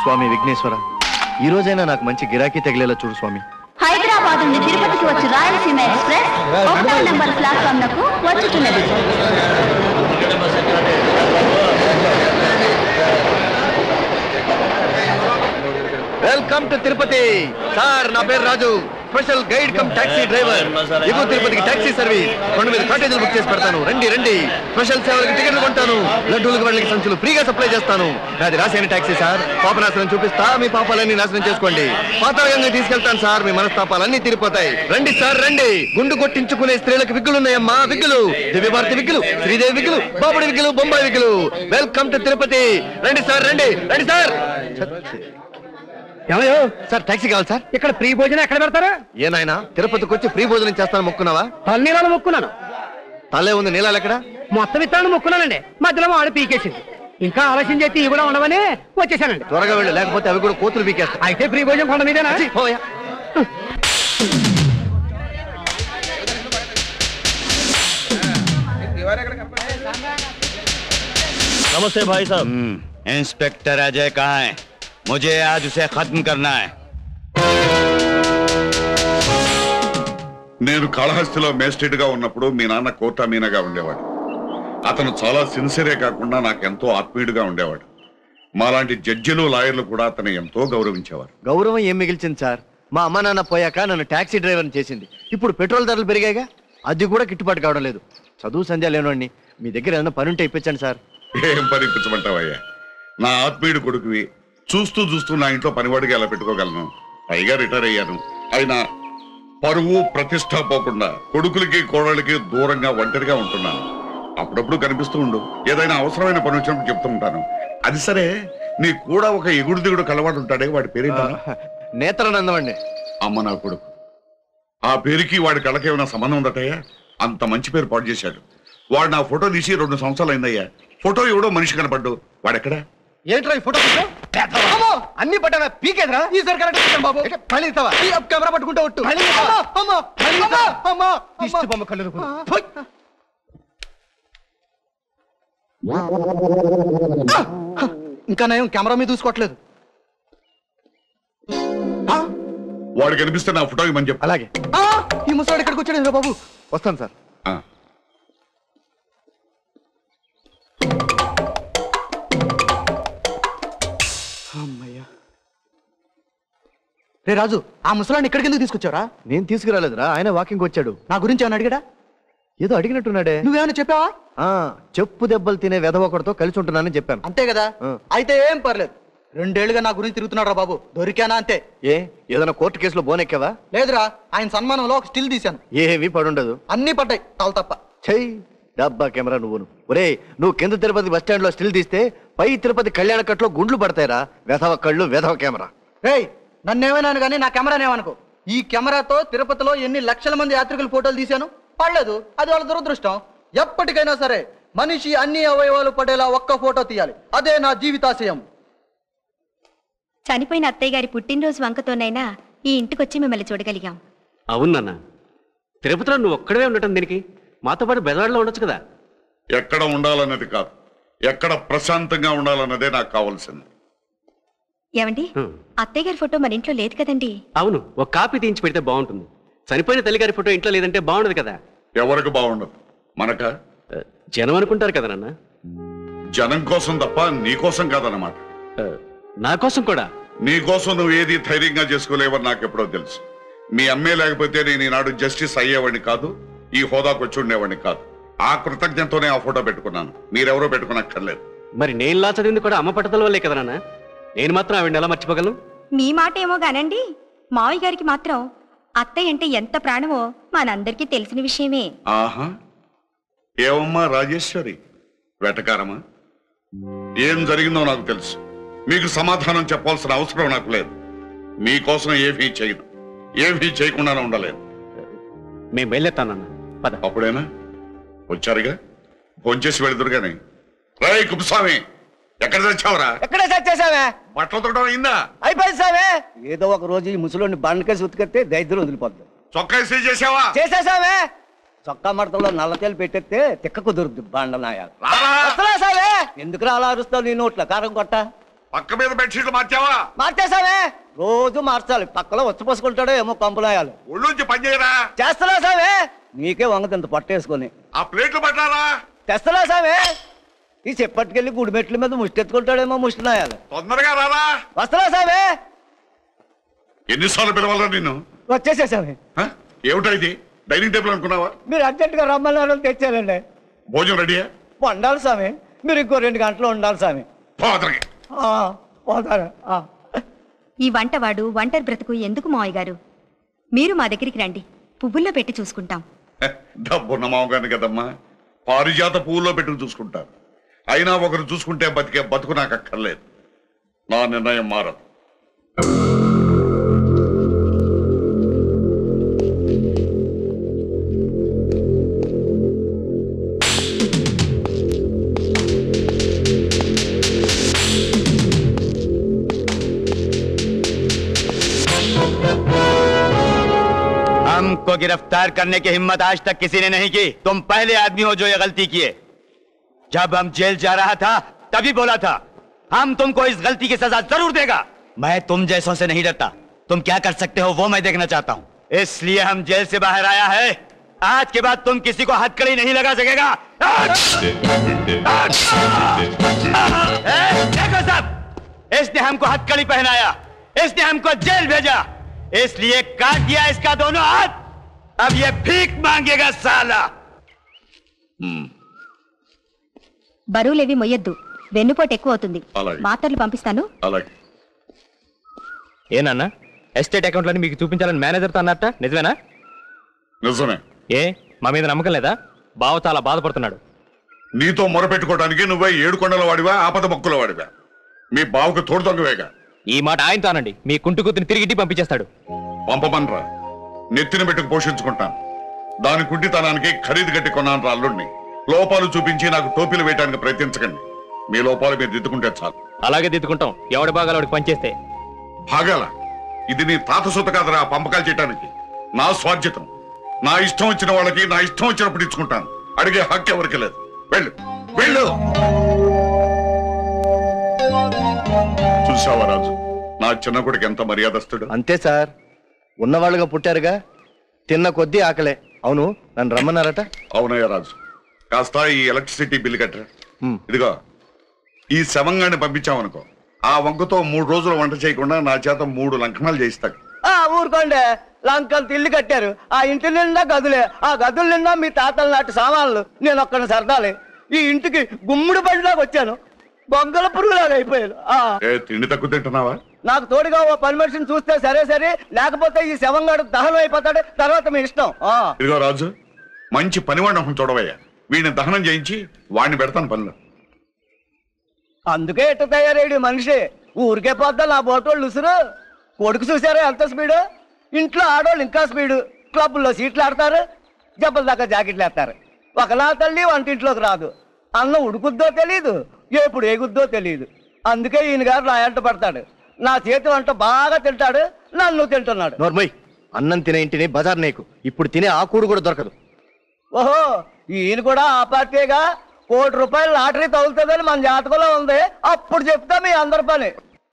స్వామి విఘ్నేశ్వర, ఈ రోజైనా నాకు మంచి గిరాకీ తగిలేలా చూడు స్వామి. హైదరాబాద్ నుండి తిరుపతికి వచ్చి రాయలసీమ ఎక్స్ప్రెస్ 1వ నంబర్ ప్లాట్ఫామ్ నకు వచ్చుతున్నది. Welcome to Tirupati. సార్, నా పేరు Raju, special guide cum taxi driver. ఎగువ తిరుపతికి టాక్సీ సర్వీస్. కొండ మీద కాటేజీలు బుక్ చేసి పెడతాను. రండి రండి. స్పెషల్ సేవలకు టికెట్లు కొంటాను. లడ్డూలకు వాళ్ళకి సంచులు ఫ్రీగా సప్లై చేస్తాను. నాది రాసేని టాక్సీ సార్. పాపనాశనం చూపిస్తా, మీ పాపాలన్నీ నాశనం చేసుకోండి. పాతాళంగా తీసుకెళ్తాను సార్, మీ మనస్తాపాలన్నీ తీరిపోతాయి. రండి సార్ రండి. గుండు కొట్టించుకునే స్త్రీలకు విగ్గులున్నాయమ్మా, విగ్గులు. దివ్యభారతి విగ్గులు, శ్రీదేవి విగ్గులు, బాబుడి విగ్గులు, బొంబాయి విగ్గులు. Welcome to Tirupati. రండి సార్ రండి రండి సార్. ఏమయ్యో సార్, టాక్సీ కావాలి సార్. ఇక్కడ ఫ్రీ భోజనం ఎక్కడ పెడతారా? ఏనాయనా, తిరుపతికి వచ్చి ఫ్రీ భోజనం చేస్తాను మొక్కున్నావా? తల్లీలను మొక్కున్నాను. తలే ఉంది, నీళ్ళాలు ఎక్కడ? మొత్తం ఇస్తాను మొక్కున్నానండి. మధ్యలో ఆడు పీకేసింది. ఇంకా ఆలస్యం చేసి ఇవి కూడా ఉండవని వచ్చేసానండి. త్వరగా వెళ్ళు, లేకపోతే అవి కూడా కోతులు పీకేస్తాయి. అయితే ఫ్రీ భోజనం కొండ మీదేనా? नमस्ते भाई साहब। इंस्पेक्टर अजय कहाँ है? मुझे आज उसे खत्म करना है। నేను కాళహస్తిలో మేజిస్ట్రేట్ గా ఉన్నప్పుడు మీ నాన్న కోట మీనగా ఉండేవాడు. అతను చాలా సిన్సియరే కాకుండా నాకు ఎంతో ఆత్మీయుడిగా ఉండేవాడు. మాలాంటి జడ్జిలు, లాయర్లు కూడా అతను ఎంతో గౌరవించేవారు. గౌరవం ఏం మిగిల్చింది సార్? మా అమ్మ నాన్న పోయాక నన్ను టాక్సీ డ్రైవర్ని చేసింది. ఇప్పుడు పెట్రోల్ ధరలు పెరిగాయిగా, అది కూడా గిట్టుబాటు కావడం లేదు. చదువు సంధ్య లేనోడిని. మీ దగ్గర ఏదైనా పని ఉంటే ఇప్పించండి సార్. ఏం పని ఇప్పించమంటావయ్యా? నా ఆత్మీయుడు కొడుకువి. చూస్తూ చూస్తూ నా ఇంట్లో పనివాడిగా ఎలా పెట్టుకోగలను? పైగా రిటైర్ అయ్యాను. అయినా పరువు ప్రతిష్ట పోకుండా కొడుకులకి కోడలికి దూరంగా ఒంటరిగా ఉంటున్నాను. అప్పుడప్పుడు కనిపిస్తూ ఉండు. ఏదైనా అవసరమైన పని వచ్చినప్పుడు చెప్తూ ఉంటాను. అది సరే, నీ కూడా ఒక ఎగుడు దిగుడు కలవాడు ఉంటాడే, వాడి పేరేంటా? నేత్రానందమండి. అమ్మ నా కొడుకు. ఆ పేరుకి వాడి కళ్ళకి ఏమైనా సంబంధం ఉందటయ్యా? అంత మంచి పేరు పాడు చేశాడు. వాడు నా ఫోటో తీసి 2 సంవత్సరాలు అయిందయ్యా. ఫోటో ఎవడో మనిషి కనపడ్డు. వాడెక్కడా? ఏంట్రా ఈ ఫోటో? అన్ని పట్టానా పీకేదరా? ఈసారి కరెక్ట్ బాబు. మళ్ళీ కెమెరా పట్టుకుంటా ఒట్టు. ఇంకా నేను కెమెరా మీద చూసుకోవట్లేదు. వాడు కనిపిస్తే నా ఫోటో ఇవ్వమని చెప్పు. అలాగే. ఈ ముసలాడు ఇక్కడికి వచ్చాడు బాబు. వస్తాను సార్. రే రాజు, ఆ ముసలాన్ని ఇక్కడికి ఎందుకు తీసుకొచ్చారా? నేను తీసుకురాలేదురా, ఆయన వాకింగ్ వచ్చాడు. నా గురించి ఏమైనా అడిగాడా? ఏదో అడిగినట్టున్నాడే. నువ్వేమైనా చెప్పావా? చెప్పు దెబ్బలు తినే వెధవొకడితో కలిసి ఉంటున్నానని చెప్పాను. అంతే కదా? అయితే ఏం పర్లేదు. 2 ఏళ్లుగా నా గురించి తిరుగుతున్నాడు రా బాబు. దొరికానా అంతే. ఏదైనా కోర్టు కేసులో బోనెక్కావా? లేదురా, ఆయన సన్మానంలో ఒక స్టిల్ తీశాను. ఏమీ పడుండదు. అన్ని పడ్డాయి, తాలు తప్ప. చెయ్యి డబ్బా కెమెరా నువ్వును. ఒరే, నువ్వు కింద తిరుపతి బస్ స్టాండ్ లో స్టిల్ తీస్తే పై తిరుపతి కళ్యాణ కట్లో గుండ్లు పడతాయిరా. వెధవ కళ్ళు, వెధవ కెమెరా. రేయ్, నన్నేమైనాను కానీ నా కెమెరానేమనుకో. ఈ కెమెరాతో తిరుపతిలో ఎన్ని లక్షల మంది యాత్రికుల ఫోటోలు తీశాను, పడలేదు. అది వాళ్ళ దురదృష్టం. ఎప్పటికైనా సరే మనిషి అన్ని అవయవాలు పడేలా ఒక్క ఫోటో తీయాలి. అదే నా జీవితాశయం. చనిపోయిన అత్తయ్య గారి పుట్టినరోజు వంకతోనైనా ఈ ఇంటికొచ్చి మిమ్మల్ని చూడగలిగాం. అవునన్న, తిరుపతిలో నువ్వు ఒక్కడవే ఉండటం దీనికి? మాతో పాటు బెదవాడలో ఉండొచ్చు కదా. ఎక్కడ ఉండాలన్నది కాదు, ఎక్కడ ప్రశాంతంగా ఉండాలన్నదే నాకు కావాల్సింది. ఏమండి, అత్తయ్య గారి ఫోటో మన ఇంట్లో లేదు కదండి? అవును, ఒక కాపీ తీయించి పెడితే బాగుంటుంది. చనిపోయిన తల్లిగారి ఫోటో ఇంట్లో లేదంటే బాగుండదు కదా. ఎవరికి బాగుండదు? మనక జనం అనుకుంటారు కదా నాన్న. జనం కోసం తప్ప నీ కోసం కాదన్నమాట. నా కోసం కూడా. నీ కోసం నువ్వు ఏది ధైర్యంగా చేసుకోలేవని నాకు ఎప్పుడో తెలుసు. మీ అమ్మే లేకపోతే నేను ఈనాడు జస్టిస్ అయ్యేవాడిని కాదు, ఈ హోదాకు వచ్చి ఉండేవాడిని కాదు. ఆ కృతజ్ఞతతోనే ఆ ఫోటో పెట్టుకున్నాను. మీరెవరో పెట్టుకునక్కర్లేదు. మరి నేను లా చదివింది కూడా అమ్మ పట్టదల వల్లే కదా నాన్న. నేను మాత్రం ఆవిడ ఎలా మర్చిపోగలను? మీ మాట ఏమో గానండి, మావయ్య గారికి మాత్రం అత్తయ్య అంటే ఎంత ప్రాణమో మనందరికీ తెలిసిన విషయమే. ఆహా, ఏమమ్మా రాజేశ్వరి, వెటకారమా? ఏం జరిగిందో నాకు తెలుసు. మీకు సమాధానం చెప్పాల్సిన అవసరం నాకు లేదు. మీకోసం ఏమీ చేయను, ఏమీ చేయకుండానే ఉండలేదు. మేము బయలుదేరుతానన్నా. అప్పుడేనా వచ్చారుగా, భోంచేసి వెళుతురుగానే. రాయ్ కుప్పస్వామి, ఎక్కడ చచ్చావురా? ఎక్కడే చచ్చేసావే? బట్టలు తొడడం అయిందా? అయిపోయింది సావే. ఏదో ఒక రోజు ఈ ముసలోని బండకేసి ఉతికెత్తే దైద్యం వదిలిపోద్ది. చొక్కా ఇస్త్రీ చేసావా? చేసేసావే. చొక్కా మడతలో నల్లతేలు పెట్టేస్తే తిక్క కుదురుద్ది బండనాయాలు. ఎందుకు అలా అరుస్తావు? నీ నోట్ల కారం కొట్ట. పక్క మీద బెడ్షీట్లు మార్చావా? మార్చేసావే, రోజు మార్చాలి. పక్కలో వచ్చి పోసుకుంటాడో ఏమో కంపులాయాలు. ఒళ్ళుంచి పని చేయరా? చేస్తున్నా సామే, నీకే వంగతింత పట్టేసుకొని. ఆ ప్లేట్లు పట్టారా? తెస్తున్నా సామే, ఈ చెప్పట్టుకెళ్ళి గుడి మెట్ల మీద ముష్టెత్తుకుంటాడేమో ముష్టినాయాలు. తొందరగా రారా? వస్తున్నా సామే. ఎన్నిసార్లు పిలవాలా నిన్ను? వచ్చేసేసామే. ఏమిటా ఇది? డైనింగ్ టేబుల్ అనుకున్నావా? మీరు అర్జెంట్ గా రమ్మన్నారు తెచ్చారండి. భోజనం రెడీయా? వండాలి సామి, మీరు ఇంకో 2 గంటలు ఉండాలి సామి. పోతారా? ఈ వంటవాడు ఒంటరి బ్రతుకు ఎందుకు మావయ్య గారు? మీరు మా దగ్గరికి రండి, పువ్వుల్లో పెట్టి చూసుకుంటాం. డబ్బున్న మామగాని కదమ్మా, పారిజాత పువ్వుల్లో పెట్టుకు చూసుకుంటారు. అయినా ఒకరు చూసుకుంటే బతికే బతుకు నాకు అక్కర్లేదు. నా నిర్ణయం మారదు. हमको गिरफ्तार करने की हिम्मत आज तक किसी ने नहीं की। तुम पहले आदमी हो जो ये गलती किए। जब हम जेल जा रहा था तभी बोला था हम तुमको इस गलती की सजा जरूर देगा। मैं तुम जैसों से नहीं डरता, तुम क्या कर सकते हो वो मैं देखना चाहता हूँ। इसलिए हम जेल से बाहर आया है। आज के बाद तुम किसी को हथकड़ी नहीं लगा सकेगा। देखो साहब, इसने हमको हथकड़ी पहनाया, इसने हमको जेल भेजा, इसलिए काट दिया इसका दोनों हाथ। अब ये भीख मांगेगा साला। బరువులేవి మొయ్యొద్దు, వెన్నుపోటు ఎక్కువ అవుతుంది. అలాగే. మాత్రలు పంపిస్తాను. అలాగే. ఏనన్నా ఎస్టేట్ అకౌంట్లని మీకు చూపించాలని మేనేజర్తో అన్నట్ట, నిజమేనా? నిజమే. ఏ మా మీద నమ్మకం లేదా? బావ చాలా బాధపడుతున్నాడు. నీతో మొరపెట్టుకోవడానికి నువ్వే 7 కొండల వాడివా, ఆపద మొక్కుల వాడివా? మీ బావుకు తోడు దొంగవేగా. ఈ మాట ఆయనతో అనండి, మీ కుంటు కూతుని తిరిగి ఇంటికి పంపించేస్తాడు. పంపమనరా, నెత్తిన పెట్టుకు పోషించుకుంటాను. దాని కుంటితనానికి ఖరీదు కట్టి కొన్నాను రా అల్లుడిని. లోపాలు చూపించి నాకు టోపీలు వేయడానికి ప్రయత్నించకండి. మీ లోపాలు మీరు దిద్దుకుంటే చాలు. అలాగే దిద్దుకుంటాం, ఎవడి భాగాలు వాడికి పనిచేస్తే. భాగాల ఇది నీ తాత సొత్తు కాదురా పంపకాలు చేయడానికి. నా స్వాధ్యతం. నా ఇష్టం వచ్చిన వాళ్ళకి నా ఇష్టం వచ్చినప్పుడు ఇచ్చుకుంటాను. అడిగే హక్కు ఎవరికి లేదు. వెళ్ళు వెళ్ళు. చూసావా రాజు, నా చిన్న కొడుకు ఎంత మర్యాదస్తుడు. అంతే సార్, ఉన్నవాళ్ళుగా పుట్టారుగా, తిన్న కొద్దీ ఆకలే. అవును, నన్ను రమ్మన్నారట. అవునయ్య రాజు, కాస్త ఈ ఎలక్ట్రిసిటీ బిల్లు కట్టరా. ఇదిగో ఈ శవంగాన్ని పంపించామనుకో, ఆ వంకతో 3 రోజులు వంట చేయకుండా నా చేత 3 లంకనాలు చేయిస్తాడు. ఊరుకోండి, లంకలు ఇల్లు కట్టారు, ఆ ఇంటి నిండా గదులే, ఆ గదుల నిండా మీ తాతల నాటి సామాన్లు. నేను ఒక్కడిని సరదాలి, ఈ ఇంటికి గుమ్ముడు బండిలాగా వచ్చాను, బొగ్గల పురుగులాగా అయిపోయాను. తిండి తక్కువ తింటున్నావా? నాకు తోడుగా ఓ పని మనిషిని చూస్తే సరే సరే, లేకపోతే ఈ శవంగాడు దహనం అయిపోతాడు, తర్వాత మీ ఇష్టం. ఇదిగో రాజు, మంచి పనివాడిని ఒకటి చూడవయ్యా. వీడిని దహనం చేయించి వాడిని పెడతాను పనిలో. అందుకే ఎట్ట తయారయ్యాడు మనిషి. ఊరికే పోద్దా నా బోటోళ్ళు ఉసురు. కొడుకు చూసారా ఎంత స్పీడు? ఇంట్లో ఆడవాళ్ళు ఇంకా స్పీడు. క్లబ్లో సీట్లు ఆడతారు, జబ్బల దాకా జాకెట్లు వేస్తారు. ఒకలా తల్లి వంటింట్లోకి రాదు. అన్నం ఉడుకుద్దో తెలీదు, ఎప్పుడు ఎగుద్దో తెలీదు. అందుకే ఈయన గారు నా ఎంట పడతాడు. నా చేతి వంట బాగా తింటాడు, నన్ను తింటున్నాడు. నోర్మయ్, అన్నం తినే ఇంటిని బజార్ నీకు ఇప్పుడు తినే ఆ కూడు కూడా దొరకదు. ఓహో, ఈయన కూడా ఆ పార్టీగా. ₹1 కోటి లాటరీ తగులుతుందని మన జాతకంలో ఉంది. అప్పుడు చెప్తా మీ అందరి పని.